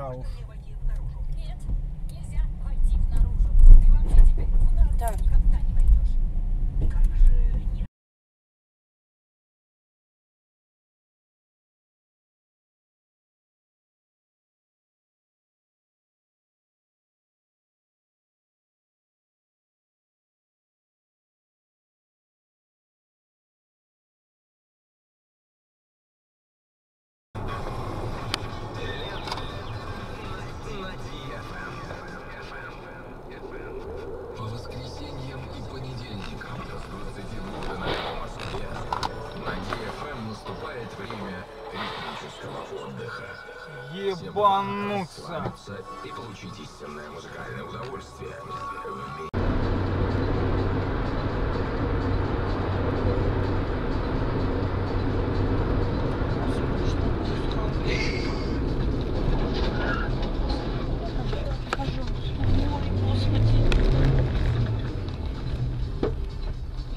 Да уж. Нет, нельзя войти наружу. Ты вообще теперь в наружу никогда не войдешь. Как же нет. По воскресеньям и понедельникам с 22 по Москве на ЕФМ наступает время ритмического отдыха. Ебануться. Расслабиться и получить истинное музыкальное удовольствие.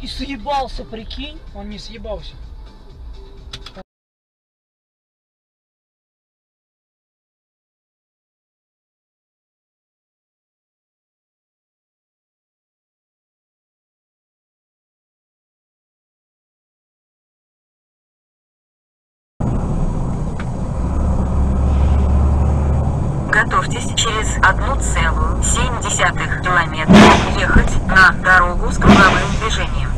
И съебался, прикинь? Он не съебался. Готовьтесь через 1,7 километра ехать на дорогу с круговым движением.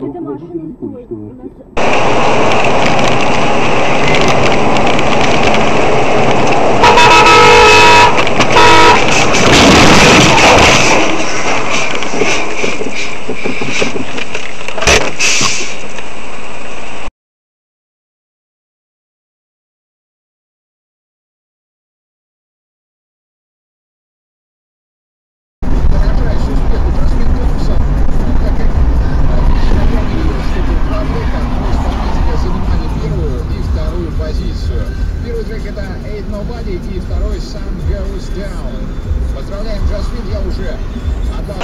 Это машина стоит. Первый трек это Ain't Nobody и второй Sun Goes Down. Поздравляем, Джасмин, я уже отдал.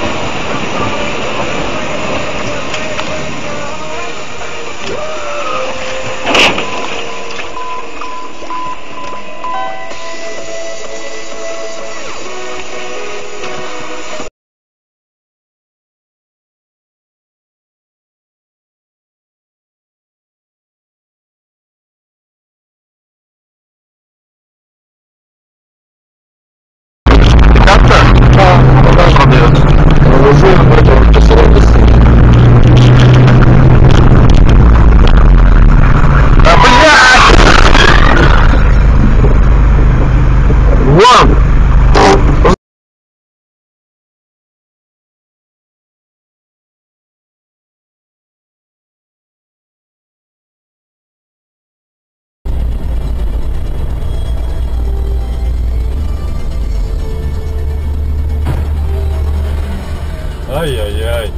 Ай-яй-яй.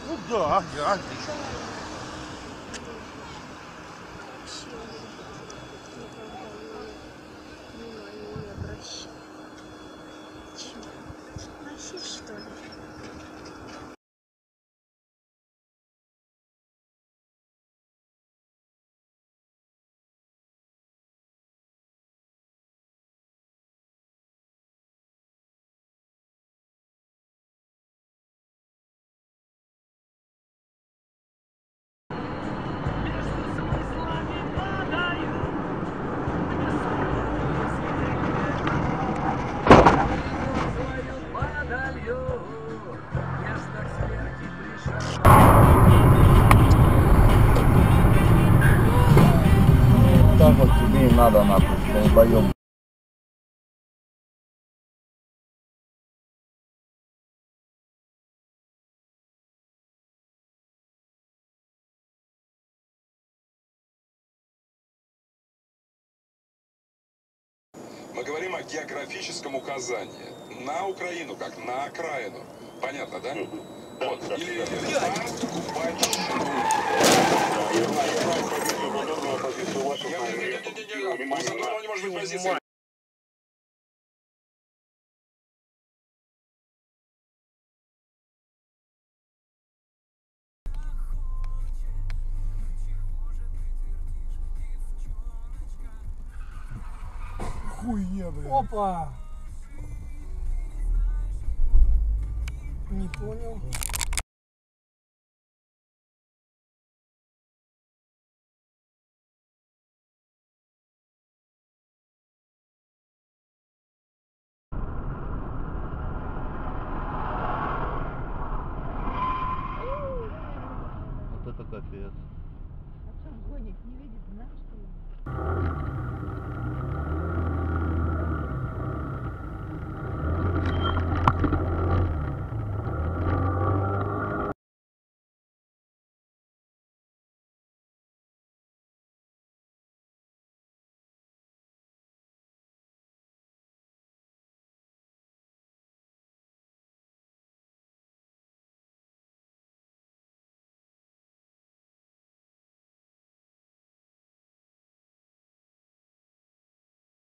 Ну да, отлично. надо, нахуй, долбоёб. Мы говорим о географическом указании. На Украину, как на окраину. Понятно, да? Вот. Или Кубань. Не может быть позиция. Хуйня, блин. Опа! Не понял. Вот это капец. А что он гонит? Не видит нас, что ли?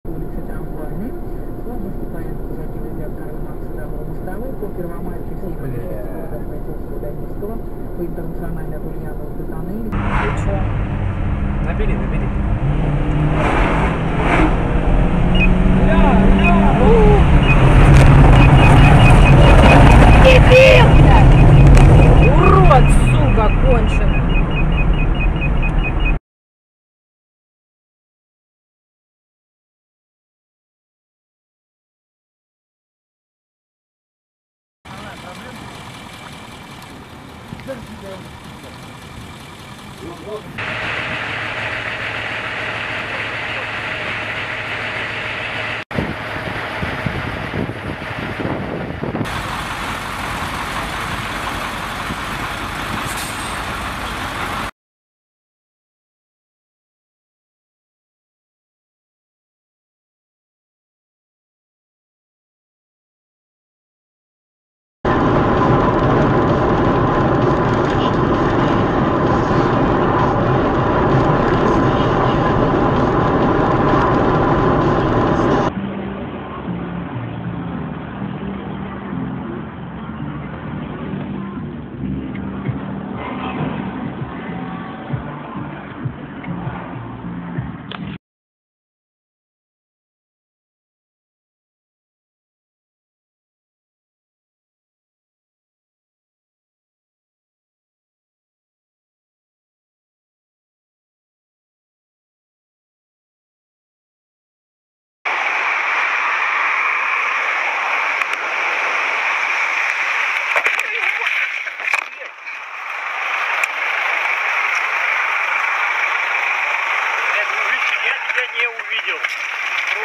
Улицы Трамвайной, слабо ступает позади от Карла Маркса до мостовой по Первомайской всей города Майкопского до Невского, по интернациональной Бульянову до тоннеля. Набери. Урод, сука, конченый!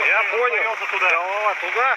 Я понял. Туда. Голова туда.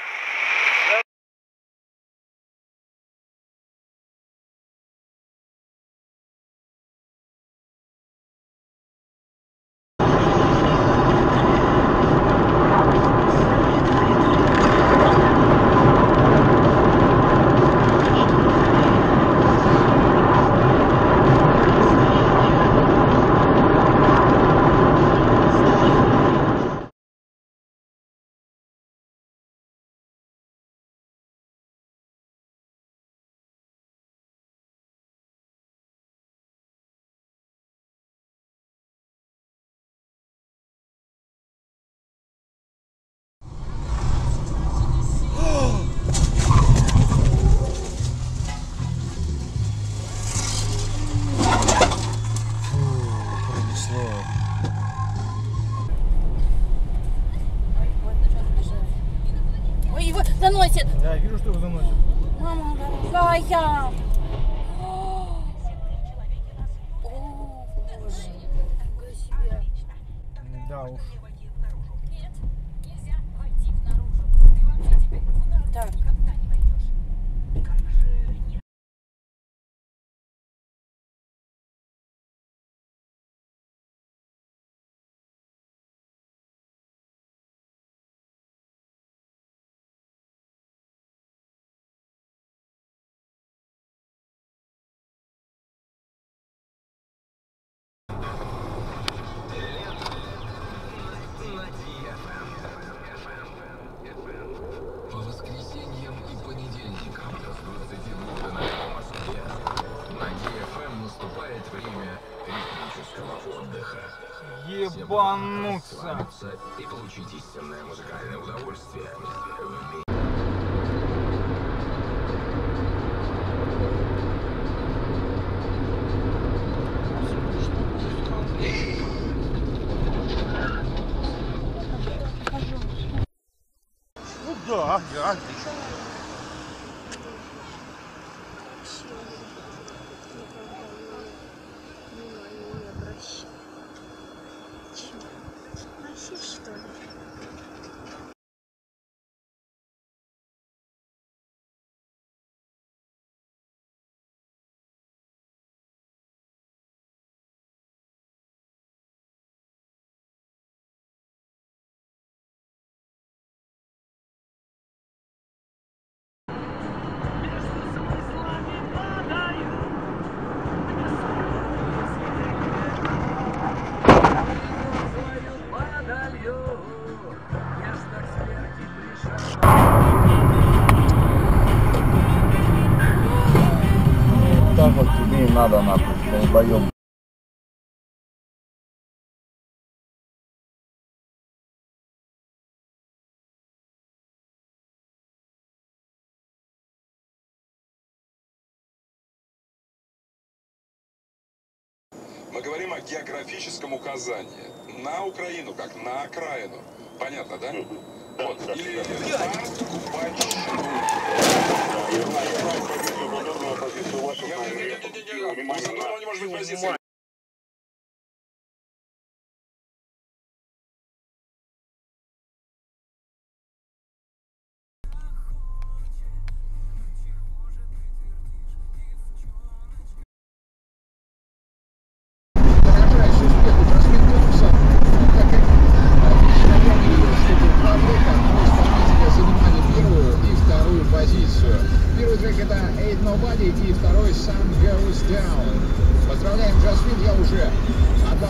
Ой, его заносит! Да, я вижу, что его заносит. Мама дорогая! О, боже, нифига себе. Да уж. ебануться. И получить истинное музыкальное удовольствие. Ну да, отлично. Что ли? Так вот тебе и надо нахуй, долбоёб. Мы говорим о географическом указании. На Украину, как на окраину. Понятно, да? Вот. Или Кубань. Не может быть позиция. Первый трек это Ain't Nobody и второй Sun Goes Down. Поздравляем, Джасмин, я уже отдал.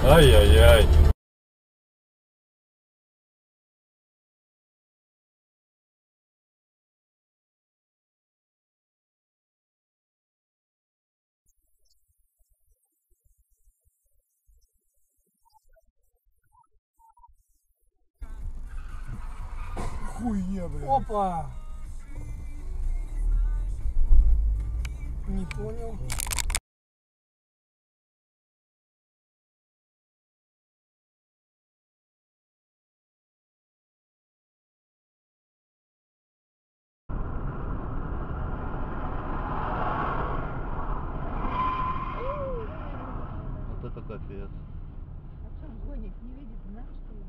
Ай-яй-яй. Хуйня, блин. Опа! Не понял. Вот это капец. А что он гонит? Не видит, знаешь, что ли?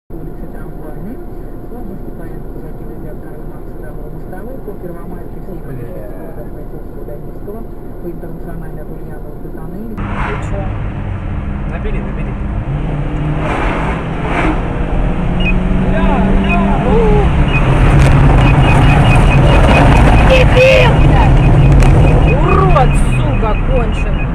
Улицы Трамвайной, области поезд позади везет Карла Маркса Давного мостовой по Первомайской всей большей города Майкопского Донецкого по интернациональной Ульянову тоннелю. Ты чё? Набери, набери. Урод, сука, конченый.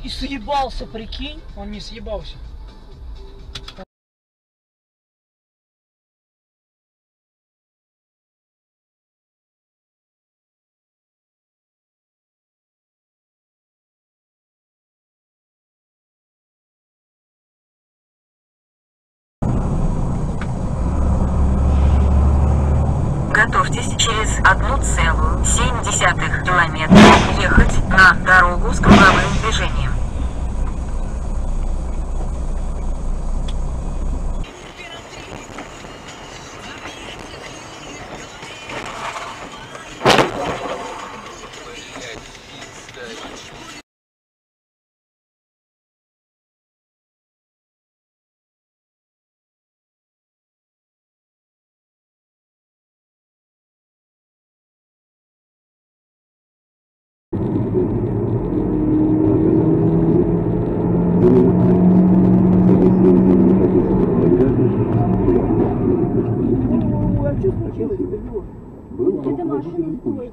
И съебался, прикинь? Он не съебался. Готовьтесь через 1,7 километра ехать на дорогу с круговым движением. Это машина стоит.